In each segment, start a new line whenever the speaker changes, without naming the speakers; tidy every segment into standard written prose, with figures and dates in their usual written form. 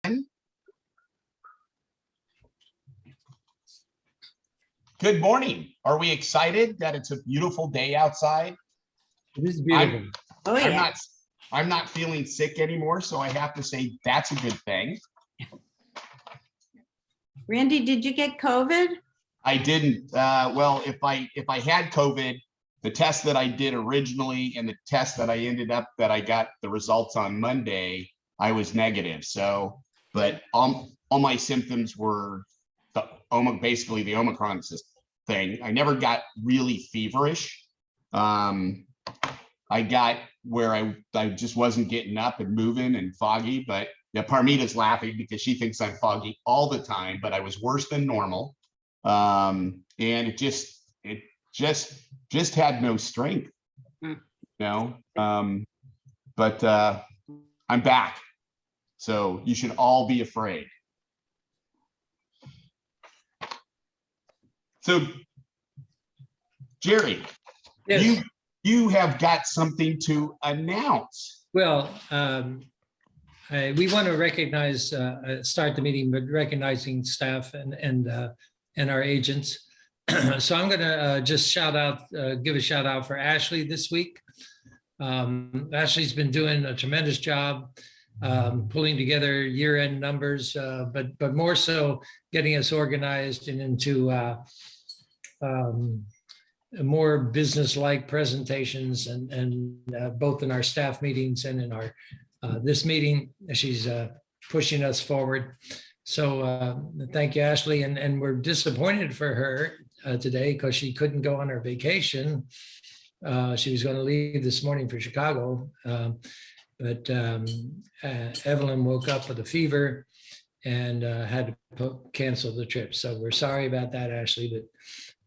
Good morning. Are we excited that it's a beautiful day outside?
It is beautiful.
I'm not feeling sick anymore, so I have to say that's a good thing.
Randy, did you get COVID?
I didn't. Well, if I had COVID, the test that I did originally and the test that I got the results on Monday, I was negative. So, but all my symptoms were basically the Omicron thing. I never got really feverish. I got where I just wasn't getting up and moving and foggy, but yeah, Parmita's laughing because she thinks I'm foggy all the time, but I was worse than normal. And it just had no strength, you know. But I'm back. So you should all be afraid. So Jerry,
Yes.
you have got something to announce.
Well, we want to recognize, start the meeting, but recognizing staff and our agents. So I'm going to just give a shout out for Ashley this week. Ashley's been doing a tremendous job pulling together year-end numbers, but more so getting us organized and into more business-like presentations and both in our staff meetings and in our this meeting. She's pushing us forward. So thank you, Ashley. And we're disappointed for her today because she couldn't go on her vacation. She was going to leave this morning for Chicago, but Evelyn woke up with a fever and had to cancel the trip. So we're sorry about that, Ashley, but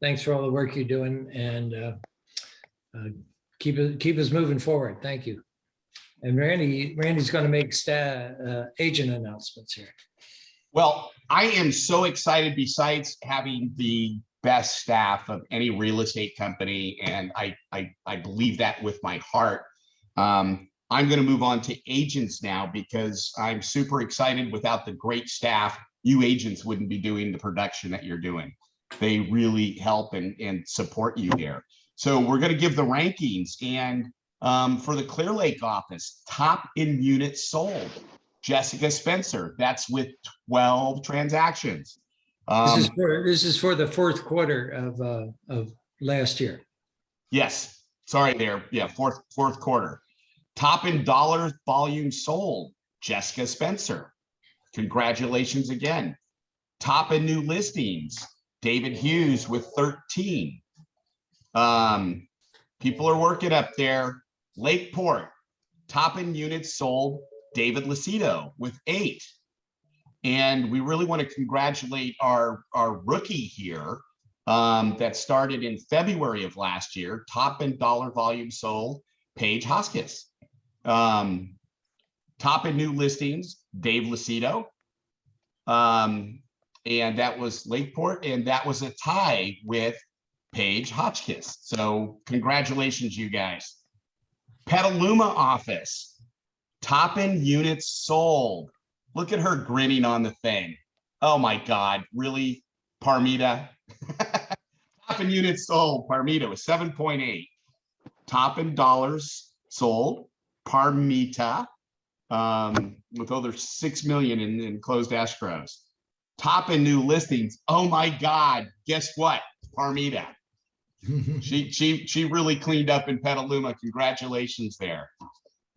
thanks for all the work you're doing, and keep us moving forward. Thank you. And Randy's going to make agent announcements here.
Well, I am so excited. Besides having the best staff of any real estate company, and I believe that with my heart. I'm going to move on to agents now because I'm super excited. Without the great staff, you agents wouldn't be doing the production that you're doing. They really help and support you here. So we're going to give the rankings, and for the Clear Lake office, top in units sold, Jessica Spencer. That's with 12 transactions.
This is for the fourth quarter of last year.
Yes, sorry there. Yeah, fourth quarter. Top in dollars volume sold, Jessica Spencer. Congratulations again. Top in new listings, David Hughes with 13. People are working up there. Lakeport, top in units sold, David Lucido with 8. And we really want to congratulate our rookie here that started in February of last year, top in dollar volume sold, Paige Hoskins. Top in new listings, Dave Lucido. And that was Lakeport, and that was a tie with Paige Hotchkiss. So congratulations, you guys. Petaluma office, top in units sold. Look at her grinning on the thing. Oh my God, really, Parmita? Top in units sold, Parmita was 7.8. Top in dollars sold, Parmita, with over 6 million in closed escrows. Top in new listings. Oh my God, guess what? Parmita. She really cleaned up in Petaluma. Congratulations there.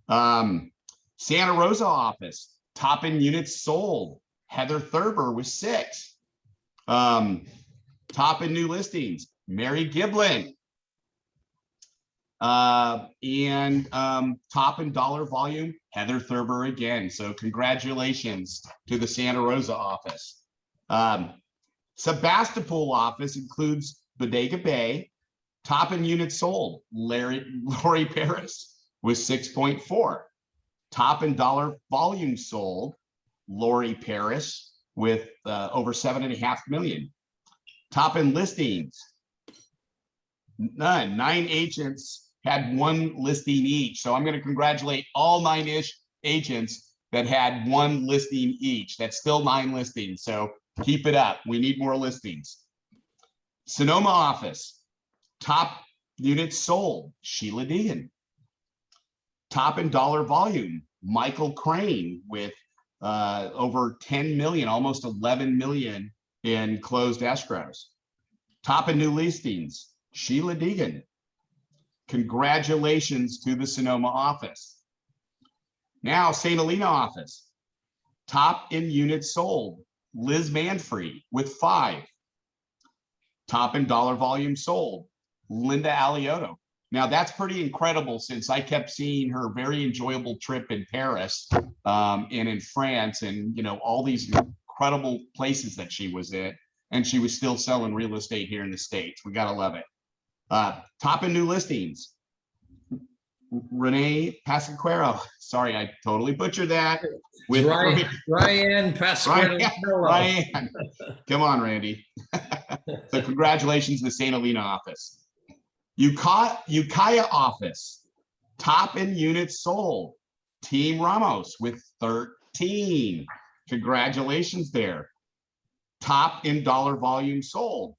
Santa Rosa office, top in units sold, Heather Thurber with 6. Top in new listings, Mary Giblin. And top in dollar volume, Heather Thurber again. So congratulations to the Santa Rosa office. Sebastopol office includes Bodega Bay. Top in units sold, Lori Paris with 6.4. Top in dollar volume sold, Lori Paris with over 7.5 million. Top in listings, none. 9 agents had 1 listing each. So I'm going to congratulate all 9-ish agents that had 1 listing each. That's still 9 listings. So keep it up. We need more listings. Sonoma office, top units sold, Sheila Deegan. Top in dollar volume, Michael Crane with over 10 million, almost 11 million in closed escrows. Top in new listings, Sheila Deegan. Congratulations to the Sonoma office. Now, St. Helena office, top in units sold, Liz Manfrey with 5. Top in dollar volume sold, Linda Aliotto. Now that's pretty incredible since I kept seeing her very enjoyable trip in Paris and in France and, you know, all these incredible places that she was in, and she was still selling real estate here in the States. We got to love it. Top in new listings, Renee Pasquero. Sorry, I totally butchered that. With
Ryan Pasquero.
Ryan. Come on, Randy. So congratulations to the St. Helena office. Ukiah office, top in units sold, Team Ramos with 13. Congratulations there. Top in dollar volume sold,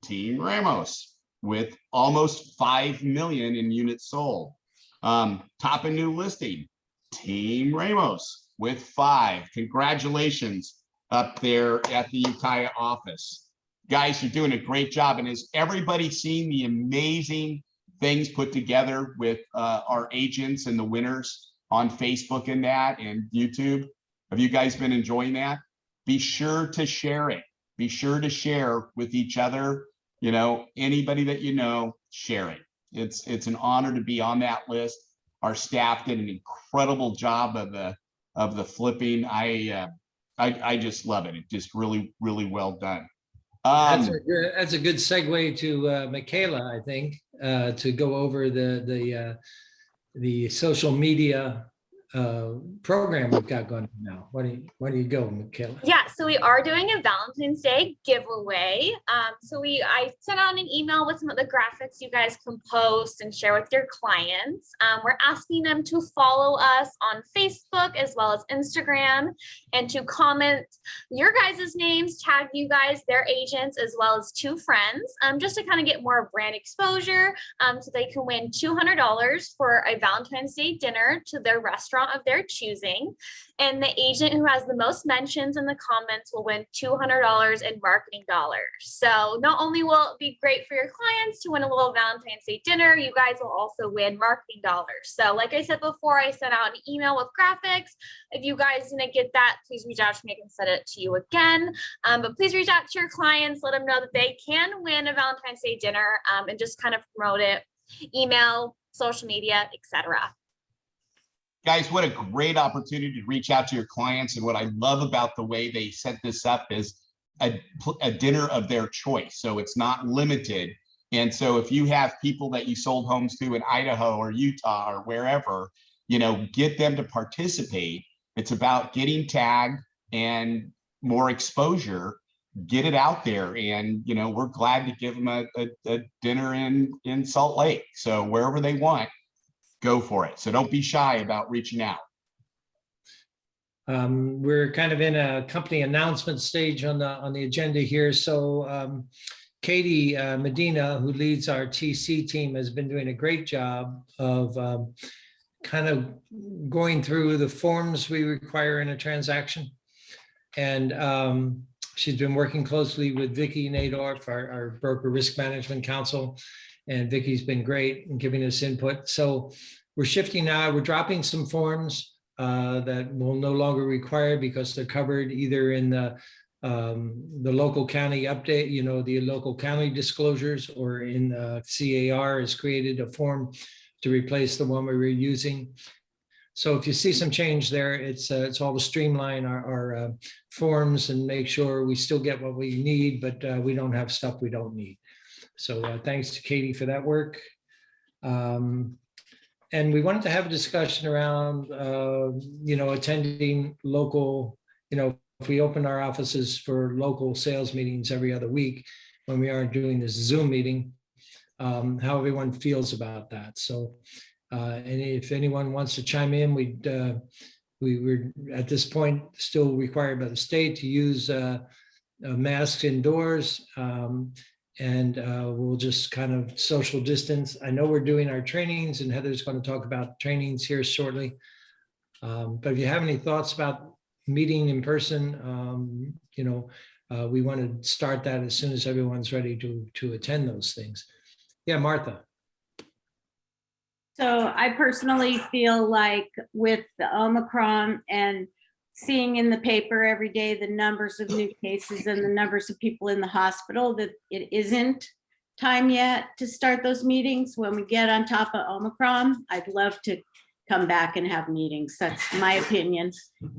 Team Ramos with almost 5 million in units sold. Top in new listing, Team Ramos with 5. Congratulations up there at the Ukiah office. Guys, you're doing a great job. And has everybody seen the amazing things put together with our agents and the winners on Facebook and that and YouTube? Have you guys been enjoying that? Be sure to share it. Be sure to share with each other. You know, anybody that you know, share it. It's an honor to be on that list. Our staff did an incredible job of the flipping. I just love it. It just really, really well done.
That's a good segue to Michaela, I think, to go over the social media program we've got going now. Why do you go, Michaela?
Yeah, so we are doing a Valentine's Day giveaway. I sent out an email with some of the graphics you guys can post and share with your clients. We're asking them to follow us on Facebook as well as Instagram and to comment your guys' names, tag you guys, their agents, as well as 2 friends, just to kind of get more brand exposure, so they can win $200 for a Valentine's Day dinner to their restaurant of their choosing. And the agent who has the most mentions in the comments will win $200 in marketing dollars. So not only will it be great for your clients to win a little Valentine's Day dinner, you guys will also win marketing dollars. So like I said before, I sent out an email with graphics. If you guys didn't get that, please reach out to me. I can send it to you again. But please reach out to your clients, let them know that they can win a Valentine's Day dinner, and just kind of promote it, email, social media, etc.
Guys, what a great opportunity to reach out to your clients. And what I love about the way they set this up is a dinner of their choice. So it's not limited. And so if you have people that you sold homes to in Idaho or Utah or wherever, you know, get them to participate. It's about getting tagged and more exposure, get it out there. And, you know, we're glad to give them a dinner in Salt Lake. So wherever they want, go for it. So don't be shy about reaching out.
We're kind of in a company announcement stage on the agenda here. So Katie Medina, who leads our TC team, has been doing a great job of kind of going through the forms we require in a transaction. And she's been working closely with Vicki Nadorf, our broker risk management counsel. And Vicki's been great in giving us input. So we're shifting now. We're dropping some forms that will no longer require because they're covered either in the local county update, you know, the local county disclosures, or in CAR has created a form to replace the one we were using. So if you see some change there, it's all to streamline our forms and make sure we still get what we need, but we don't have stuff we don't need. So thanks to Katie for that work. And we wanted to have a discussion around, you know, attending local, you know, if we open our offices for local sales meetings every other week, when we aren't doing this Zoom meeting, how everyone feels about that. So, and if anyone wants to chime in, we'd we're at this point still required by the state to use masks indoors. And we'll just kind of social distance. I know we're doing our trainings, and Heather's going to talk about trainings here shortly. But if you have any thoughts about meeting in person, we want to start that as soon as everyone's ready to attend those things. Yeah, Martha.
So I personally feel like with the Omicron and seeing in the paper every day the numbers of new cases and the numbers of people in the hospital, that it isn't time yet to start those meetings. When we get on top of Omicron, I'd love to come back and have meetings. That's my opinion.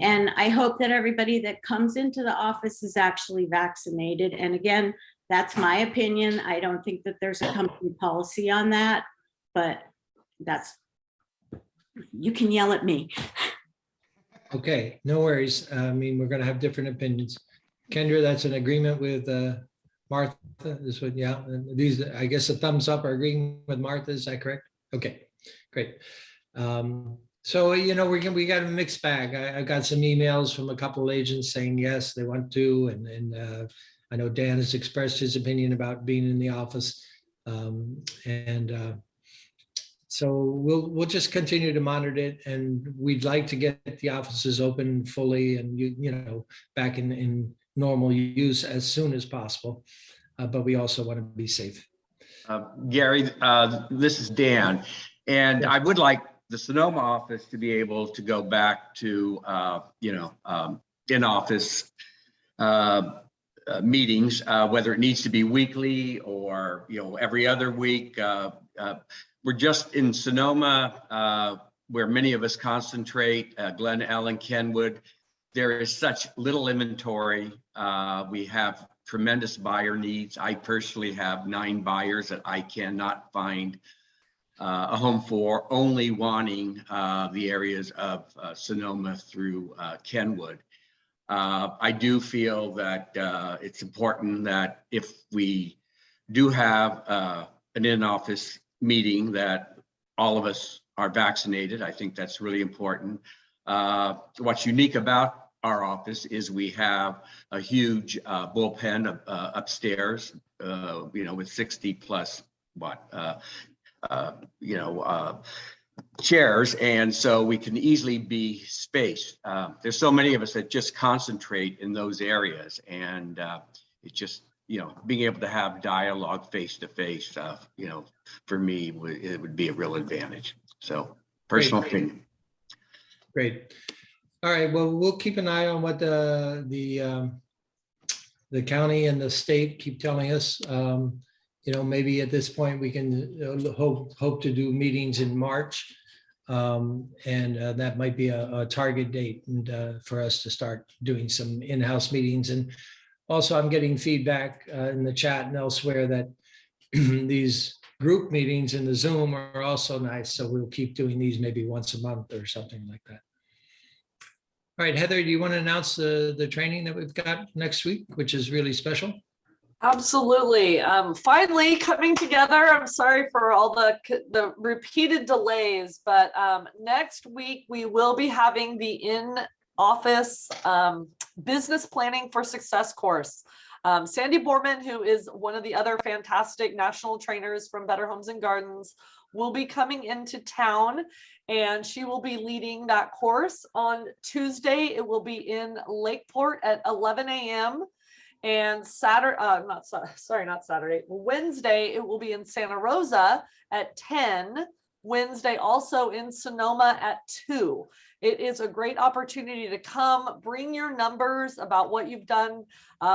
And I hope that everybody that comes into the office is actually vaccinated. And again, that's my opinion. I don't think that there's a company policy on that, but you can yell at me.
Okay, no worries. I mean, we're going to have different opinions. Kendra, that's an agreement with Martha. This one, yeah. And these, I guess, a thumbs up are agreeing with Martha. Is that correct? Okay, great. So we got a mixed bag. I got some emails from a couple of agents saying yes, they want to, and I know Dan has expressed his opinion about being in the office, so we'll just continue to monitor it, and we'd like to get the offices open fully and back in normal use as soon as possible. But we also want to be safe.
Gary, this is Dan, and I would like the Sonoma office to be able to go back to in-office meetings, whether it needs to be weekly or every other week. We're just in Sonoma, where many of us concentrate, Glen Ellen, Kenwood. There is such little inventory. We have tremendous buyer needs. I personally have 9 buyers that I cannot find a home for, only wanting the areas of Sonoma through Kenwood. I do feel that it's important that if we do have an in-office meeting, that all of us are vaccinated. I think that's really important. What's unique about our office is we have a huge bullpen upstairs, with 60 plus chairs, and so we can easily be spaced. There's so many of us that just concentrate in those areas, and it's just being able to have dialogue face to face. For me, it would be a real advantage. So, personal opinion.
Great. All right. Well, we'll keep an eye on what the county and the state keep telling us. Maybe at this point we can hope to do meetings in March, and that might be a target date and for us to start doing some in-house meetings. And also, I'm getting feedback in the chat and elsewhere that these group meetings in the Zoom are also nice. So we'll keep doing these maybe once a month or something like that. All right, Heather, do you want to announce the training that we've got next week, which is really special?
Absolutely. Finally coming together. I'm sorry for all the repeated delays, but next week we will be having the in-office business planning for success course. Sandy Borman, who is one of the other fantastic national trainers from Better Homes and Gardens, will be coming into town, and she will be leading that course on Tuesday. It will be in Lakeport at 11 a.m. and Wednesday, it will be in Santa Rosa at 10. Wednesday, also in Sonoma at 2. It is a great opportunity to come, bring your numbers about what you've done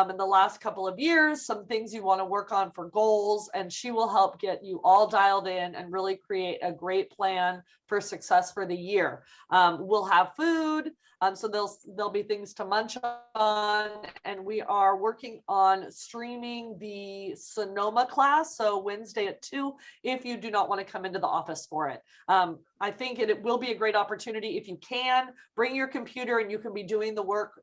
in the last couple of years, some things you want to work on for goals, and she will help get you all dialed in and really create a great plan for success for the year. We'll have food, so there'll be things to munch on, and we are working on streaming the Sonoma class, so Wednesday at 2, if you do not want to come into the office for it. I think it will be a great opportunity. If you can, bring your computer and you can be doing the work,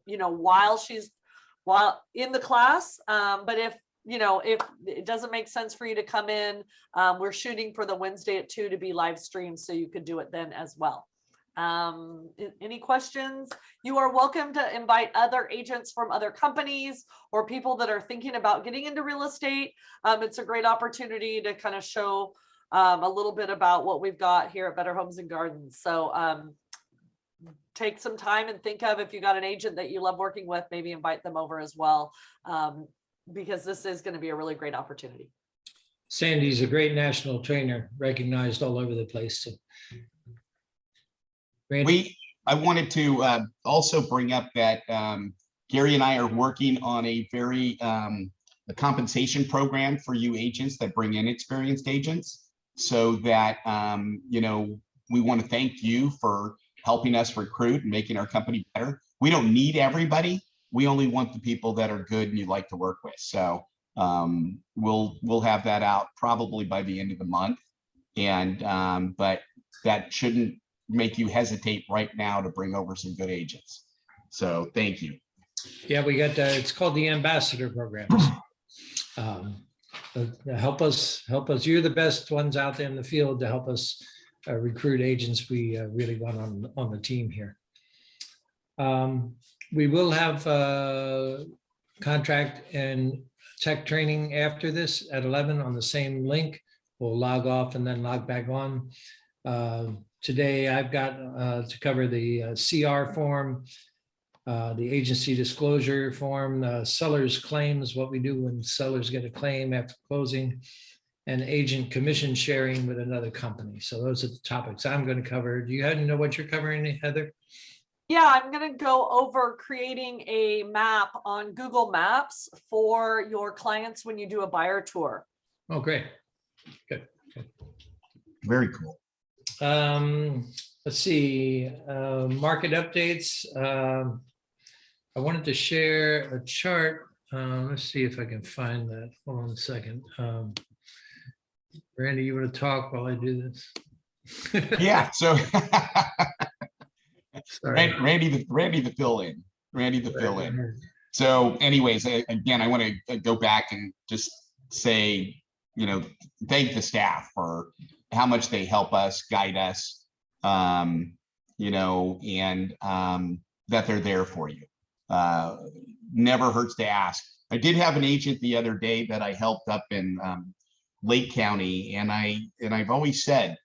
while in the class. But if it doesn't make sense for you to come in, we're shooting for the Wednesday at 2 to be live streamed, so you could do it then as well. Any questions? You are welcome to invite other agents from other companies or people that are thinking about getting into real estate. It's a great opportunity to kind of show a little bit about what we've got here at Better Homes and Gardens. So take some time and think of, if you got an agent that you love working with, maybe invite them over as well, because this is going to be a really great opportunity.
Sandy's a great national trainer, recognized all over the place. So. Randy?
I wanted to also bring up that Gary and I are working on a very a compensation program for you agents that bring in experienced agents, so that you know, we want to thank you for helping us recruit and making our company better. We don't need everybody. We only want the people that are good and you like to work with. So we'll have that out probably by the end of the month. And but that shouldn't make you hesitate right now to bring over some good agents. So thank you.
Yeah, we got, it's called the Ambassador Program. Help us. You're the best ones out there in the field to help us recruit agents we really want on the team here. We will have contract and tech training after this at 11 on the same link. We'll log off and then log back on. Today I've got to cover the CR form, the agency disclosure form, seller's claims, what we do when sellers get a claim after closing, and agent commission sharing with another company. So those are the topics I'm going to cover. Do you know what you're covering, Heather?
Yeah, I'm going to go over creating a map on Google Maps for your clients when you do a buyer tour.
Oh, great. Good.
Very cool.
Let's see, market updates. I wanted to share a chart. Let's see if I can find that. Hold on a second. Randy, you want to talk while I do this?
Yeah, so
Sorry.
Randy the fill in. So anyways, again, I want to go back and just say, you know, thank the staff for how much they help us, guide us, you know, and that they're there for you. Never hurts to ask. I did have an agent the other day that I helped up in Lake County, and I've always said,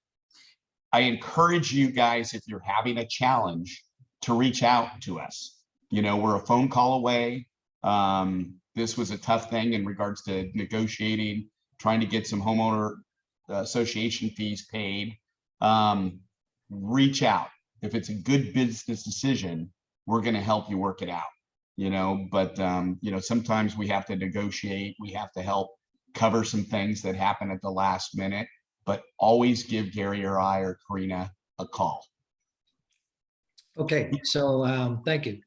I encourage you guys, if you're having a challenge, to reach out to us. You know, we're a phone call away. This was a tough thing in regards to negotiating, trying to get some homeowner association fees paid. Reach out. If it's a good business decision, we're going to help you work it out. You know, but you know, sometimes we have to negotiate. We have to help cover some things that happen at the last minute. But always give Gary or I or Karina a call.
Okay, so thank you.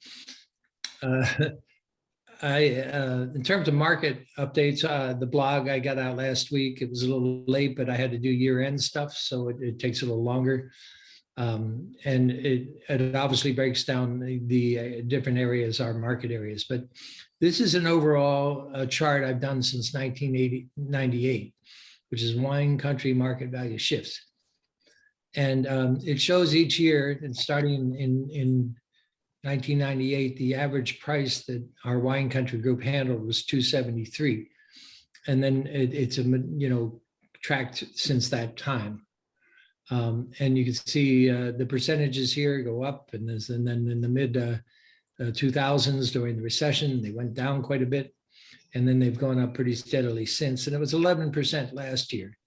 In terms of market updates, the blog I got out last week, it was a little late, but I had to do year-end stuff, so it takes a little longer. And it obviously breaks down the different areas, our market areas. But this is an overall chart I've done since 1998, which is wine country market value shifts. And it shows each year, and starting in 1998, the average price that our wine country group handled was $273. And then it's tracked since that time. And you can see the percentages here go up, and then in the mid 2000s during the recession, they went down quite a bit. And then they've gone up pretty steadily since, and it was 11% last year.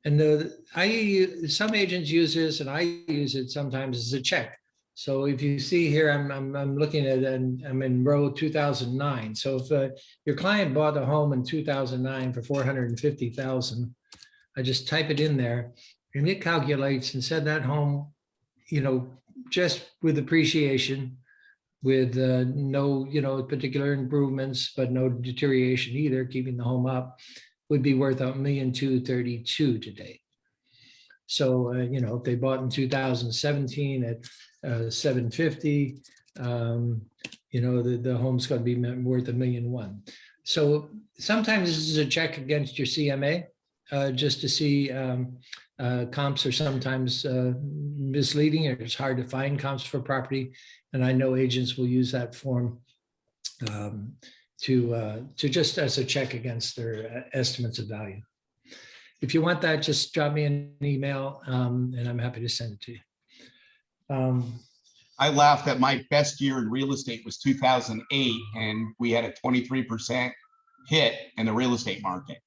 And some agents use this, and I use it sometimes as a check. So if you see here, I'm looking at, and I'm in row 2009. So if your client bought a home in 2009 for $450,000, I just type it in there, and it calculates and said that home, you know, just with appreciation, with no, particular improvements, but no deterioration either, keeping the home up, would be worth $1,232,000 today. So, if they bought in 2017 at $750,000, the home's going to be worth $1,001,000. So sometimes this is a check against your CMA, just to see comps are sometimes misleading, or it's hard to find comps for property. And I know agents will use that form to just as a check against their estimates of value. If you want that, just drop me an email and I'm happy to send it to you.
I laughed that my best year in real estate was 2008, and we had a 23% hit in the real estate market.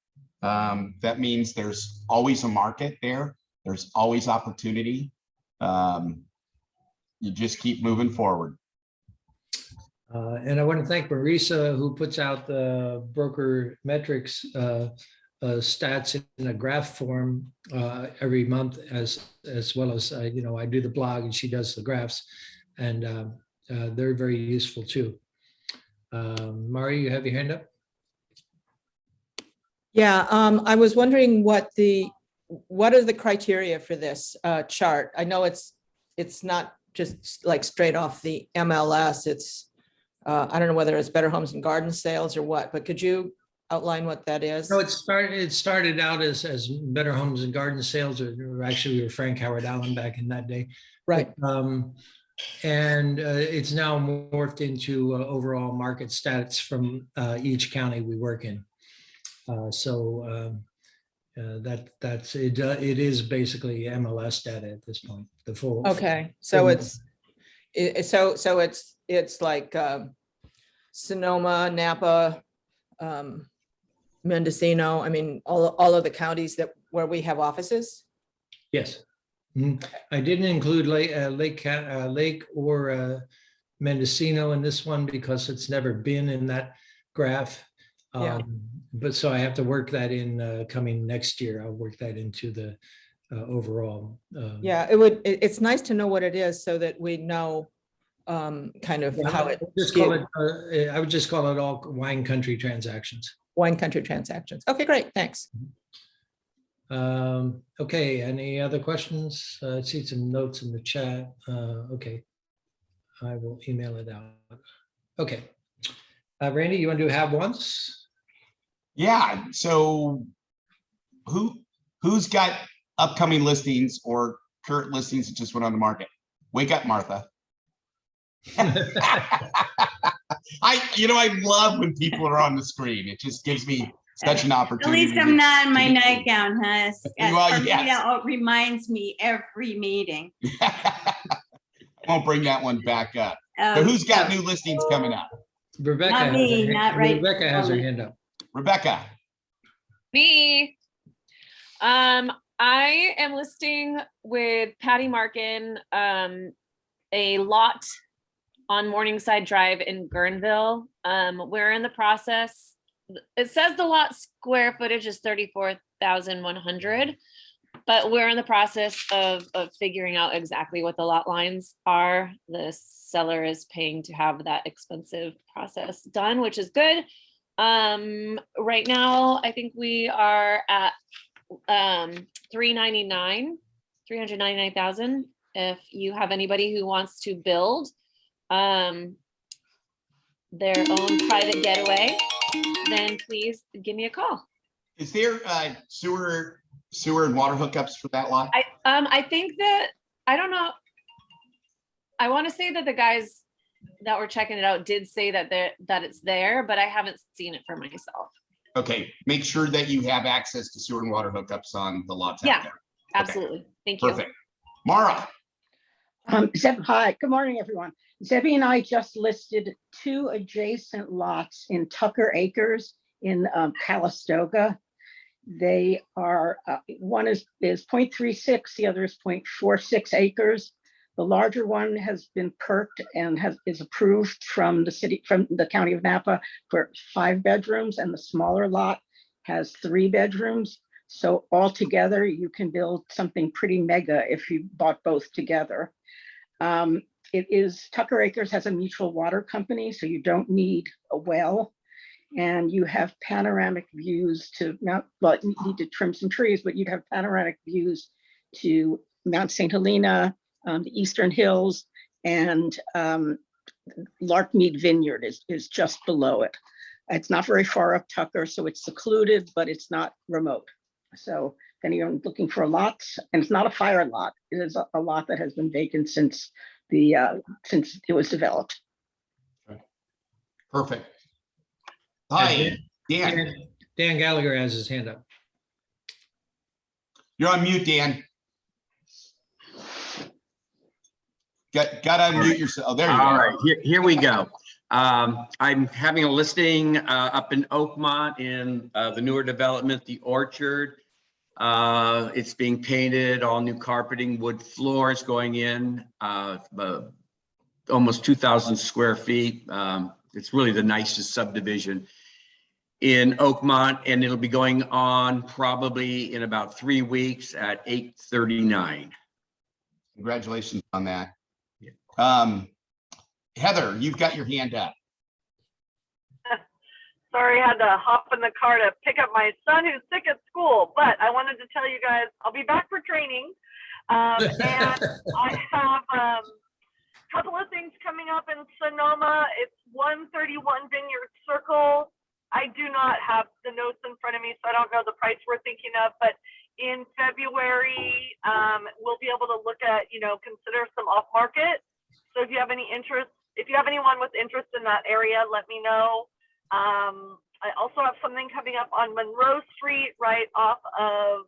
That means there's always a market there. There's always opportunity. You just keep moving forward.
And I want to thank Marisa, who puts out the broker metrics stats in a graph form every month, as well as I do the blog and she does the graphs, and they're very useful too. Mari, you have your hand up?
Yeah, I was wondering what are the criteria for this chart? I know it's not just like straight off the MLS. It's I don't know whether it's Better Homes and Garden Sales or what, but could you outline what that is?
No, it started out as Better Homes and Garden Sales, or actually we were Frank Howard Allen back in that day.
Right.
And it's now morphed into overall market stats from each county we work in. That's it. It is basically MLS data at this point. The full.
Okay, so it's like Sonoma, Napa, Mendocino. I mean, all of the counties where we have offices.
Yes. Mhm. I didn't include Lake or Mendocino in this one because it's never been in that graph.
Yeah.
But so I have to work that in coming next year. I'll work that into the overall.
Yeah, it's nice to know what it is so that we know kind of how it.
I would just call it all wine country transactions.
Wine country transactions. Okay, great. Thanks.
Okay, any other questions? I see some notes in the chat. Okay, I will email it out. Okay, Randy, you want to do have ones?
Yeah, so who's got upcoming listings or current listings that just went on the market? Wake up, Martha. I love when people are on the screen. It just gives me such an opportunity.
At least I'm not in my nightgown, huh?
Well, yes.
It reminds me every meeting.
Won't bring that one back up. So who's got new listings coming up?
Rebecca.
Not me, not right.
Rebecca has her hand up.
Rebecca.
Me. I am listing with Patty Markin a lot on Morningside Drive in Guerneville. We're in the process. It says the lot square footage is 34,100, but we're in the process of figuring out exactly what the lot lines are. The seller is paying to have that expensive process done, which is good. Right now, I think we are at 399,000. If you have anybody who wants to build their own private getaway, then please give me a call.
Is there sewer and water hookups for that lot?
I think that, I don't know. I want to say that the guys that were checking it out did say that it's there, but I haven't seen it for myself.
Okay, make sure that you have access to sewer and water hookups on the lots
Yeah,
out there.
absolutely. Thank you.
Perfect. Mara.
Hi, good morning, everyone. Zebby and I just listed 2 adjacent lots in Tucker Acres in Calistoga. They are, one is 0.36, the other is 0.46 acres. The larger one has been perked and is approved from the county of Napa for 5 bedrooms, and the smaller lot has 3 bedrooms. So altogether, you can build something pretty mega if you bought both together. Tucker Acres has a mutual water company, so you don't need a well, and you have panoramic views to you need to trim some trees, but you'd have panoramic views to Mount St. Helena, the Eastern Hills, and Larkmead Vineyard is just below it. It's not very far up Tucker, so it's secluded, but it's not remote. So if anyone's looking for a lot, and it's not a fire lot, it is a lot that has been vacant since it was developed.
Perfect. Hi, Dan.
Dan Gallagher has his hand up.
You're on mute, Dan. Got to unmute yourself. Oh, there you
All
go.
right, here we go. I'm having a listing up in Oakmont in the newer development, the Orchard. It's being painted, all new carpeting, wood floors going in, almost 2,000 square feet. It's really the nicest subdivision in Oakmont, and it'll be going on probably in about 3 weeks at 8:39.
Congratulations on that.
Yeah.
Heather, you've got your hand up.
Sorry, I had to hop in the car to pick up my son who's sick at school, but I wanted to tell you guys, I'll be back for training. And I have a couple of things coming up in Sonoma. It's 131 Vineyard Circle. I do not have the notes in front of me, so I don't know the price we're thinking of, but in February, we'll be able to look at, consider some off market. So if you have any interest, if you have anyone with interest in that area, let me know. I also have something coming up on Monroe Street, right off of,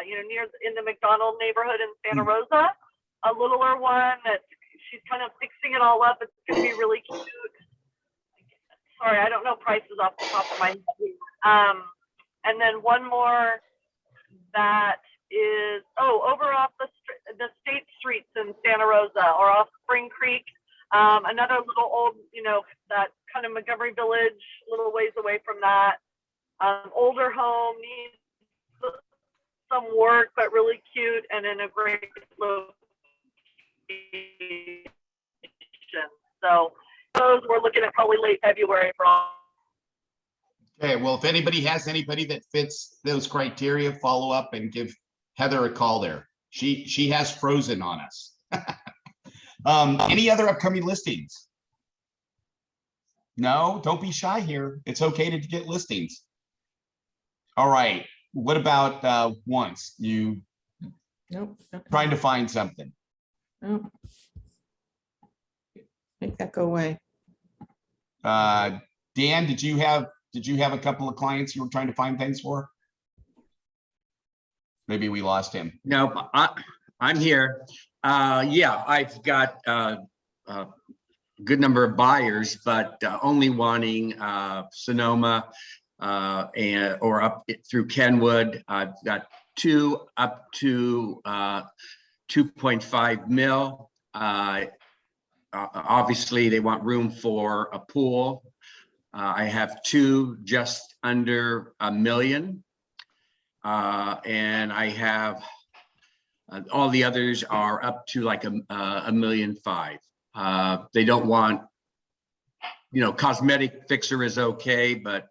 in the McDonald neighborhood in Santa Rosa, a littler one that she's kind of fixing it all up. It's going to be really cute. Sorry, I don't know prices off the top of my head. And then one more that is, over off the State Streets in Santa Rosa or off Spring Creek. Another little old, that kind of Montgomery Village, little ways away from that. Older home, needs some work, but really cute and in a great location. So those we're looking at probably late February for all.
Okay, well, if anybody has anybody that fits those criteria, follow up and give Heather a call there. She has frozen on us. Any other upcoming listings? No, don't be shy here. It's okay to get listings. All right. What about once you
Nope.
trying to find something?
Nope. Make that go away.
Dan, did you have a couple of clients you were trying to find things for? Maybe we lost him.
No, I'm here. Yeah, I've got a good number of buyers, but only wanting Sonoma or up through Kenwood. I've got 2 up to 2.5 mil. Obviously, they want room for a pool. I have 2 just under $1 million. And I have all the others are up to like $1.5 million. They don't want, cosmetic fixer is okay, but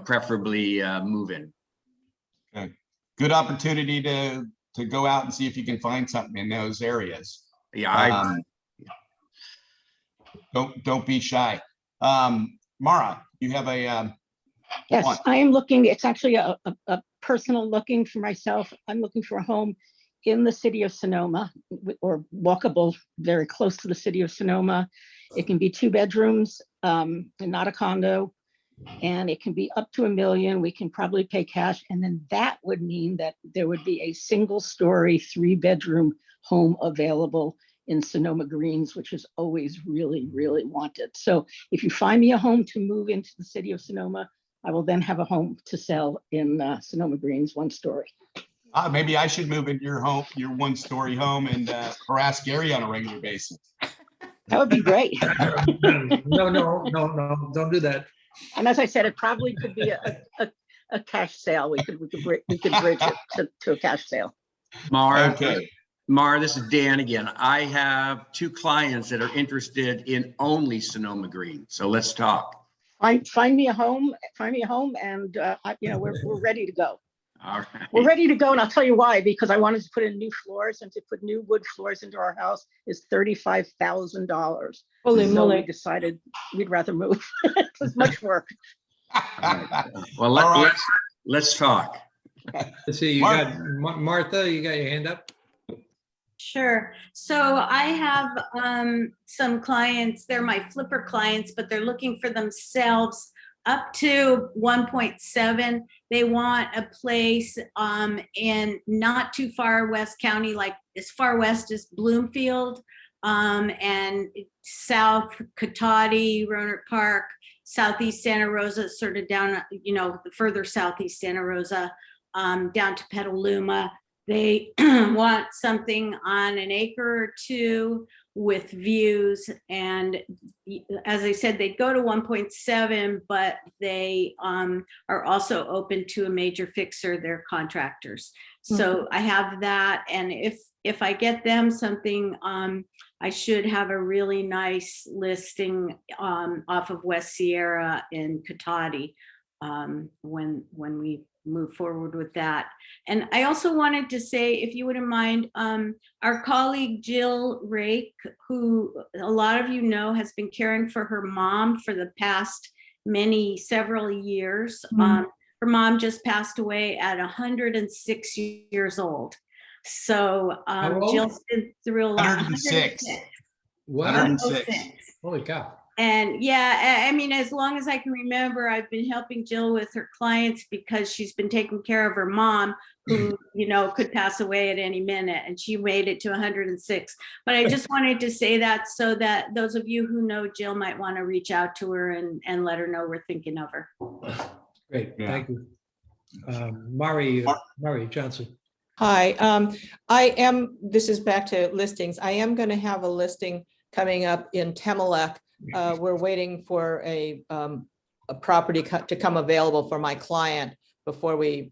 preferably move in.
Okay. Good opportunity to go out and see if you can find something in those areas.
Yeah,
Don't be shy. Mara, you have a
Yes,
one.
I am looking, it's actually a personal looking for myself. I'm looking for a home in the city of Sonoma or walkable, very close to the city of Sonoma. It can be 2 bedrooms and not a condo. And it can be up to $1 million. We can probably pay cash. And then that would mean that there would be a 1-story, 3-bedroom home available in Sonoma Greens, which is always really, really wanted. So if you find me a home to move into the city of Sonoma, I will then have a home to sell in Sonoma Greens, 1-story.
Maybe I should move into your home, your 1-story home, and harass Gary on a regular basis.
That would be great.
No, don't do that.
And as I said, it probably could be a cash sale. We could bridge it to a cash sale.
Mara,
Okay.
Mara, this is Dan again. I have 2 clients that are interested in only Sonoma Green. So let's talk.
Find me a home, and we're ready to go.
All right.
We're ready to go, and I'll tell you why. Because I wanted to put in new floors, and to put new wood floors into our house is $35,000.
Holy
So we
moly.
decided we'd rather move. It was much work.
Well,
All right.
let's talk.
Let's see, you got Martha, you got your hand up?
Sure. So I have some clients, they're my flipper clients, but they're looking for themselves up to 1.7. They want a place in not too far West County, like as far west as Bloomfield, and South Cotati, Roanoke Park, Southeast Santa Rosa, sort of down, the further Southeast Santa Rosa, down to Petaluma. They want something on an acre or two with views. And as I said, they'd go to 1.7, but they are also open to a major fixer, they're contractors. So I have that. And if I get them something, I should have a really nice listing off of West Sierra in Cotati when we move forward with that. And I also wanted to say, if you wouldn't mind, our colleague Jill Rake, who a lot of you know has been caring for her mom for the past several years. Her mom just passed away at 106 years old. So Jill's been through a lot.
106.
106. Holy cow.
And yeah, I mean, as long as I can remember, I've been helping Jill with her clients because she's been taking care of her mom, who, could pass away at any minute, and she made it to 106. But I just wanted to say that so that those of you who know Jill might want to reach out to her and let her know we're thinking of her.
Great, thank you. Mari Johnson.
Hi, this is back to listings. I am going to have a listing coming up in Temelec. We're waiting for a property to come available for my client before we,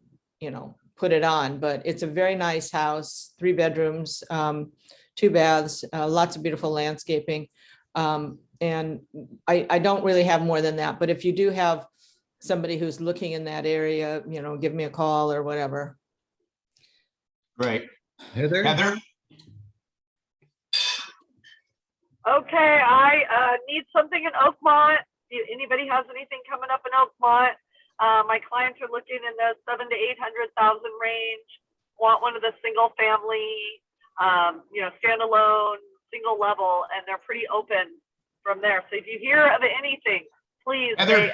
put it on. But it's a very nice house, 3 bedrooms, 2 baths, lots of beautiful landscaping. And I don't really have more than that. But if you do have somebody who's looking in that area, give me a call or whatever.
Great.
Heather?
Okay, I need something in Oakmont. If anybody has anything coming up in Oakmont? My clients are looking in the 700,000 to 800,000 range. Want one of the single family, standalone, single level, and they're pretty open from there. So if you hear of anything, please.
Heather,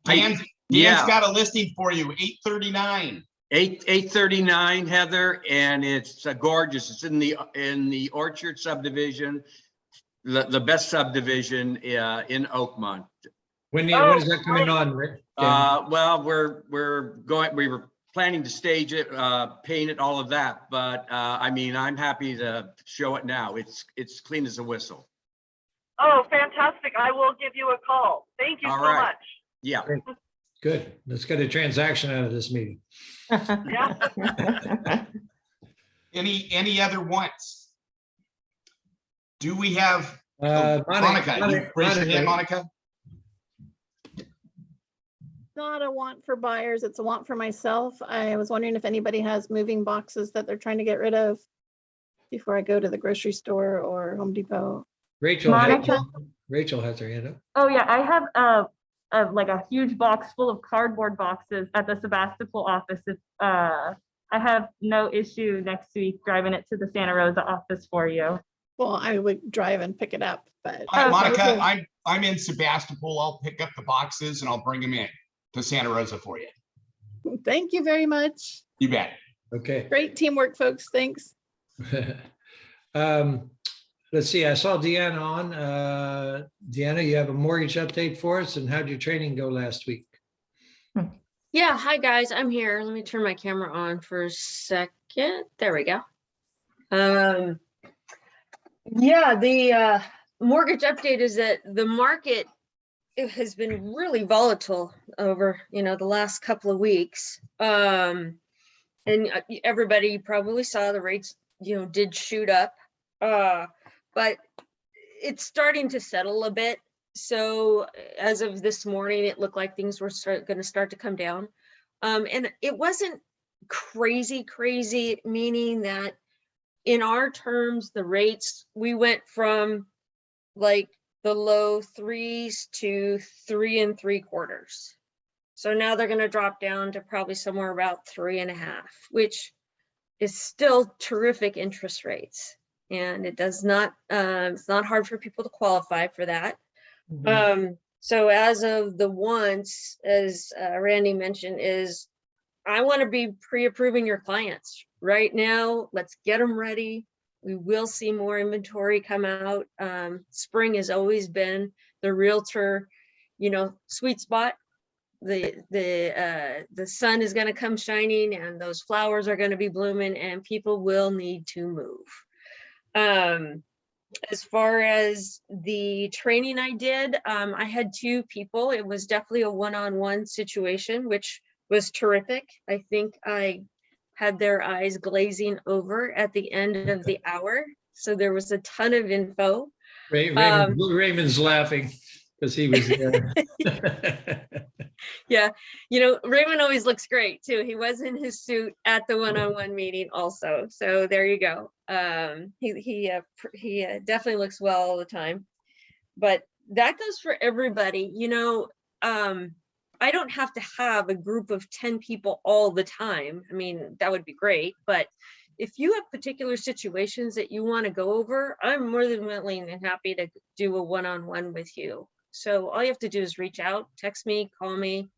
Dan's got a listing for you, 839.
839, Heather, and it's gorgeous. It's in the Orchard subdivision, the best subdivision in Oakmont.
When is that coming on, Rick?
Well, we were planning to stage it, paint it, all of that, but I'm happy to show it now. It's clean as a whistle.
Oh, fantastic. I will give you a call. Thank you so much.
Yeah.
Good. Let's get a transaction out of this meeting.
Yeah.
Any other ones? Do we have
Monica?
You raise your hand, Monica.
Not a want for buyers, it's a want for myself. I was wondering if anybody has moving boxes that they're trying to get rid of before I go to the grocery store or Home Depot.
Rachel has her hand up.
Oh yeah, I have like a huge box full of cardboard boxes at the Sebastopol office. If I have no issue next week driving it to the Santa Rosa office for you.
Well, I would drive and pick it up, but.
Monica, I'm in Sebastopol. I'll pick up the boxes and I'll bring them in to Santa Rosa for you.
Thank you very much.
You bet.
Okay.
Great teamwork, folks. Thanks.
Let's see, I saw Deanna on. Deanna, you have a mortgage update for us, and how did your training go last week?
Yeah, hi guys, I'm here. Let me turn my camera on for a second. There we go. Yeah, the mortgage update is that the market has been really volatile over, the last couple of weeks. And everybody probably saw the rates, did shoot up. But it's starting to settle a bit. So as of this morning, it looked like things were going to start to come down. And it wasn't crazy, meaning that in our terms, the rates, we went from like the low 3s to 3 3/4. So now they're going to drop down to probably somewhere about 3.5, which is still terrific interest rates. And it does not, it's not hard for people to qualify for that. So as of the once, as Randy mentioned, is I want to be pre-approving your clients right now. Let's get them ready. We will see more inventory come out. Spring has always been the realtor, sweet spot. The sun is going to come shining and those flowers are going to be blooming and people will need to move. As far as the training I did, I had 2 people. It was definitely a one-on-one situation, which was terrific. I think I had their eyes glazing over at the end of the hour. So there was a ton of info.
Raymond's laughing because he was there.
Yeah, Raymond always looks great too. He was in his suit at the one-on-one meeting also. So there you go. He definitely looks well all the time. But that goes for everybody. I don't have to have a group of 10 people all the time. I mean, that would be great. But if you have particular situations that you want to go over, I'm more than willing and happy to do a one-on-one with you. So all you have to do is reach out, text me, call me,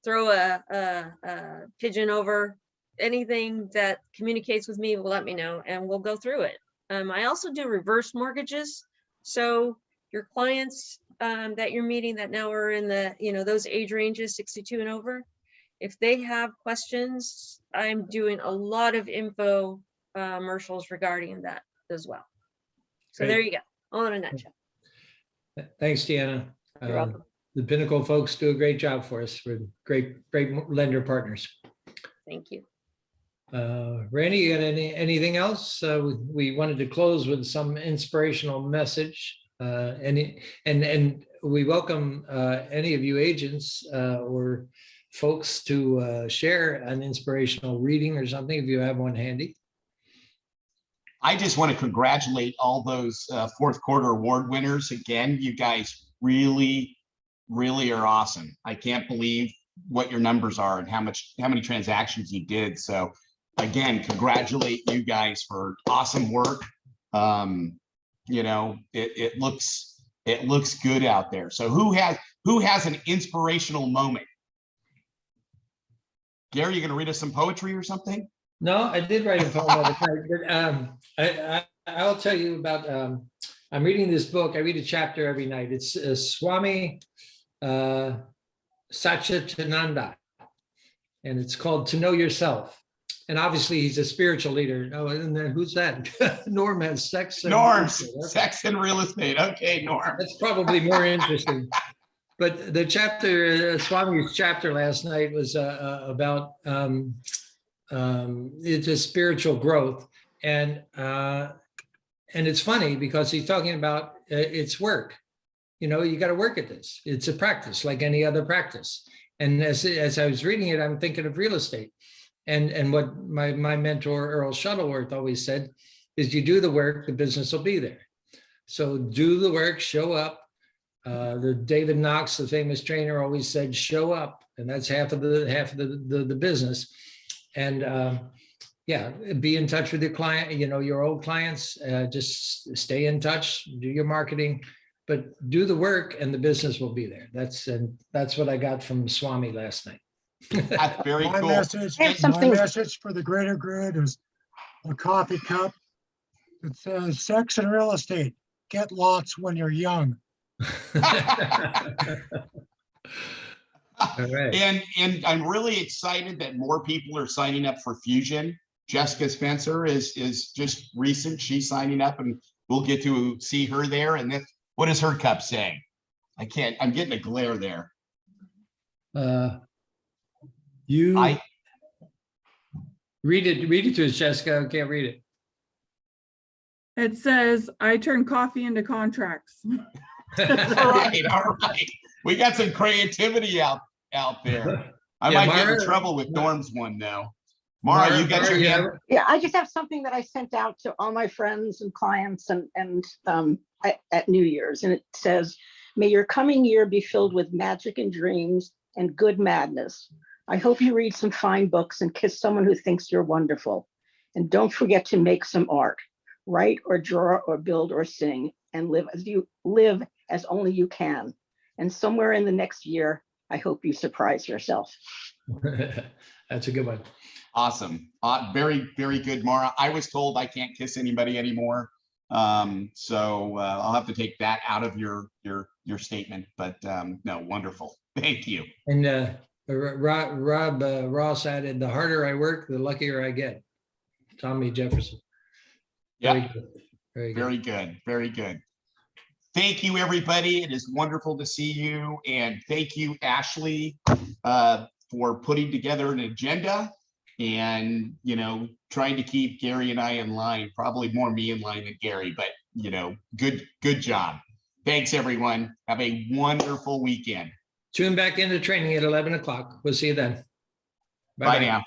throw a pigeon over. Anything that communicates with me will let me know and we'll go through it. I also do reverse mortgages. So your clients that you're meeting that now are in the, those age ranges, 62 and over, if they have questions, I'm doing a lot of info commercials regarding that as well. So
Great.
there you go, all in a nutshell.
Thanks, Deanna.
You're welcome.
The Pinnacle folks do a great job for us. We're great lender partners.
Thank you.
Randy, you got anything else? We wanted to close with some inspirational message. And we welcome any of you agents or folks to share an inspirational reading or something if you have one handy.
I just want to congratulate all those fourth quarter award winners. Again, you guys really, really are awesome. I can't believe what your numbers are and how many transactions you did. So again, congratulate you guys for awesome work. It looks good out there. So who has an inspirational moment? Gary, you going to read us some poetry or something?
No, I did write a poem overnight, but I'll tell you about, I'm reading this book. I read a chapter every night. It's Swami Satchidananda, and it's called To Know Yourself. And obviously he's a spiritual leader. Oh, and then who's that? Norm has sex.
Sex and real estate. Okay, Norm.
That's probably more interesting. But the chapter, Swami's chapter last night was about it's a spiritual growth, and it's funny because he's talking about it's work. You got to work at this. It's a practice like any other practice. And as I was reading it, I'm thinking of real estate, and what my mentor Earl Shuttleworth always said is, you do the work, the business will be there. So do the work, show up. The David Knox, the famous trainer, always said, show up, and that's half of the business. And be in touch with your client, your old clients, just stay in touch, do your marketing, but do the work and the business will be there. That's what I got from Swami last night.
That's very cool.
My message for the greater good is a coffee cup that says sex and real estate. Get lots when you're young.
All right.
And I'm really excited that more people are signing up for Fusion. Jessica Spencer is just recent. She's signing up, and we'll get to see her there. And then, what does her cup say? I'm getting a glare there.
Read it to us, Jessica. I can't read it.
It says, I turn coffee into contracts.
All right. We got some creativity out there. I might get in trouble with Norm's one though. Mara, you got your hand?
Yeah, I just have something that I sent out to all my friends and clients and at New Year's, and it says, may your coming year be filled with magic and dreams, and good madness. I hope you read some fine books and kiss someone who thinks you're wonderful. And don't forget to make some art, write or draw or build or sing, and live as only you can. And somewhere in the next year, I hope you surprise yourself.
That's a good one.
Awesome. Very, very good, Mara. I was told I can't kiss anybody anymore. So I'll have to take that out of your statement, but no, wonderful. Thank you.
And Rob Ross added, the harder I work, the luckier I get. Tommy Jefferson. Very
Yeah,
good. Very good.
very good. Very good. Thank you, everybody. It is wonderful to see you. And thank you, Ashley, for putting together an agenda and, you know, trying to keep Gary and I in line, probably more me in line than Gary, but, you know, good job. Thanks, everyone. Have a wonderful weekend.
Tune back into training at 11 o'clock. We'll see you then.
Bye now.